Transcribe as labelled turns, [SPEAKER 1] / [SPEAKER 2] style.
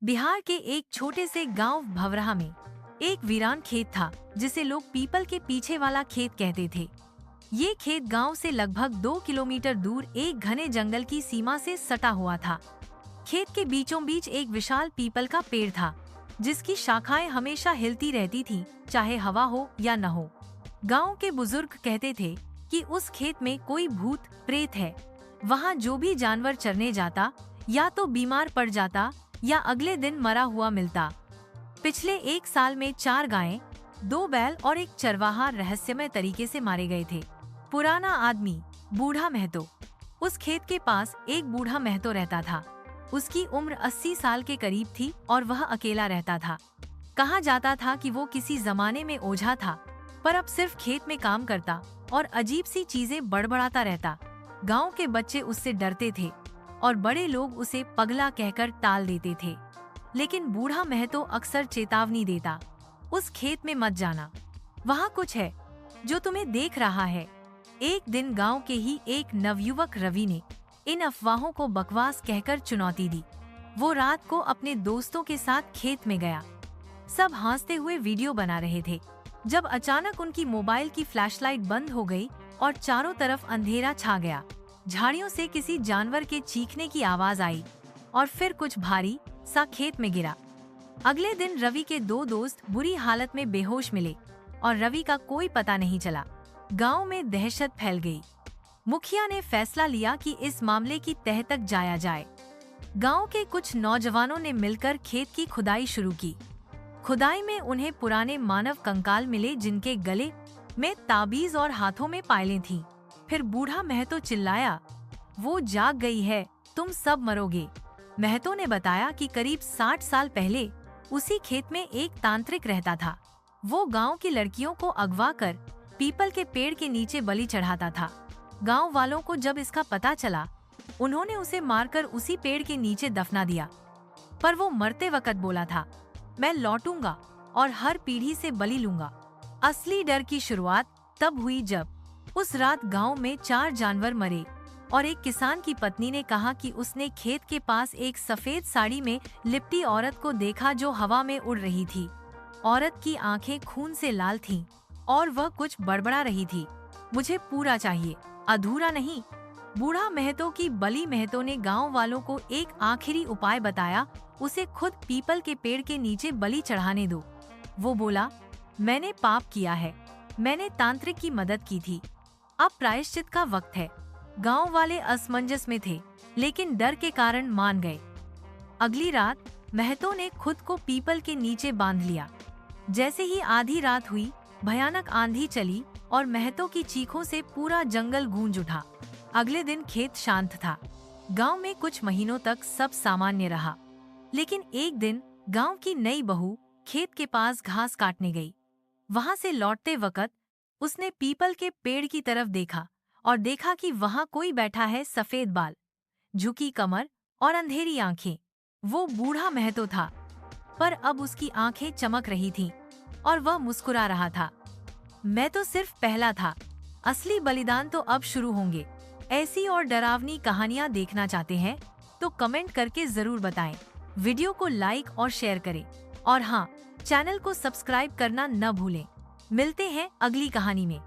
[SPEAKER 1] बिहार के एक छोटे से गांव भवरहा में एक वीरान खेत था जिसे लोग पीपल के पीछे वाला खेत कहते थे। ये खेत गांव से लगभग 2 किलोमीटर दूर एक घने जंगल की सीमा से सटा हुआ था। खेत के बीचों बीच एक विशाल पीपल का पेड़ था जिसकी शाखाएं हमेशा हिलती रहती थीं, चाहे हवा हो या न हो। गांव के बुजुर्ग कहते थे कि उस खेत में कोई भूत प्रेत है। वहाँ जो भी जानवर चरने जाता या तो बीमार पड़ जाता या अगले दिन मरा हुआ मिलता। पिछले 1 साल में 4 गायें, 2 बैल और एक चरवाहा रहस्यमय तरीके से मारे गए थे। पुराना आदमी, बूढ़ा महतो। उस खेत के पास एक बूढ़ा महतो रहता था। उसकी उम्र 80 साल के करीब थी और वह अकेला रहता था। कहा जाता था कि वो किसी जमाने में ओझा था, पर अब सिर्फ खेत में काम करता और अजीब सी चीजें बड़बड़ाता रहता। गांव के बच्चे उससे डरते थे और बड़े लोग उसे पगला कहकर टाल देते थे। लेकिन बूढ़ा महतो अक्सर चेतावनी देता, उस खेत में मत जाना, वहाँ कुछ है जो तुम्हें देख रहा है। एक दिन गांव के ही एक नवयुवक रवि ने इन अफवाहों को बकवास कहकर चुनौती दी। वो रात को अपने दोस्तों के साथ खेत में गया। सब हंसते हुए वीडियो बना रहे थे जब अचानक उनकी मोबाइल की फ्लैशलाइट बंद हो गई और चारों तरफ अंधेरा छा गया। झाड़ियों से किसी जानवर के चीखने की आवाज आई और फिर कुछ भारी सा खेत में गिरा। अगले दिन रवि के 2 दोस्त बुरी हालत में बेहोश मिले और रवि का कोई पता नहीं चला। गांव में दहशत फैल गई। मुखिया ने फैसला लिया कि इस मामले की तह तक जाया जाए। गांव के कुछ नौजवानों ने मिलकर खेत की खुदाई शुरू की। खुदाई में उन्हें पुराने मानव कंकाल मिले जिनके गले में ताबीज और हाथों में पायलें थीं। फिर बूढ़ा महतो चिल्लाया, वो जाग गई है, तुम सब मरोगे। महतो ने बताया कि करीब 60 साल पहले उसी खेत में एक तांत्रिक रहता था। वो गांव की लड़कियों को अगवा कर पीपल के पेड़ के नीचे बलि चढ़ाता था। गांव वालों को जब इसका पता चला, उन्होंने उसे मारकर उसी पेड़ के नीचे दफना दिया। पर वो मरते वक्त बोला था, मैं लौटूंगा और हर पीढ़ी से बलि लूंगा। असली डर की शुरुआत तब हुई जब उस रात गांव में 4 जानवर मरे और एक किसान की पत्नी ने कहा कि उसने खेत के पास एक सफेद साड़ी में लिपटी औरत को देखा जो हवा में उड़ रही थी। औरत की आंखें खून से लाल थीं और वह कुछ बड़बड़ा रही थी, मुझे पूरा चाहिए, अधूरा नहीं। बूढ़ा महतो की बली महतो ने गांव वालों को एक आखिरी उपाय बताया, उसे खुद पीपल के पेड़ के नीचे बलि चढ़ाने दो। वो बोला, मैंने पाप किया है, मैंने तांत्रिक की मदद की थी, अब प्रायश्चित का वक्त है। गांव वाले असमंजस में थे, लेकिन डर के कारण मान गए। अगली रात महतो ने खुद को पीपल के नीचे बांध लिया। जैसे ही आधी रात हुई, भयानक आंधी चली और महतो की चीखों से पूरा जंगल गूंज उठा। अगले दिन खेत शांत था। गांव में कुछ महीनों तक सब सामान्य रहा। लेकिन एक दिन गांव की नई बहू खेत के पास घास काटने गई। वहां से लौटते वक्त उसने पीपल के पेड़ की तरफ देखा और देखा कि वहां कोई बैठा है, सफेद बाल, झुकी कमर और अंधेरी आंखें। वो बूढ़ा महतो था, पर अब उसकी आंखें चमक रही थीं और वह मुस्कुरा रहा था। मैं तो सिर्फ पहला था, असली बलिदान तो अब शुरू होंगे। ऐसी और डरावनी कहानियां देखना चाहते हैं तो कमेंट करके जरूर बताएं। वीडियो को लाइक और शेयर करें और हाँ, चैनल को सब्सक्राइब करना न भूलें। मिलते हैं अगली कहानी में।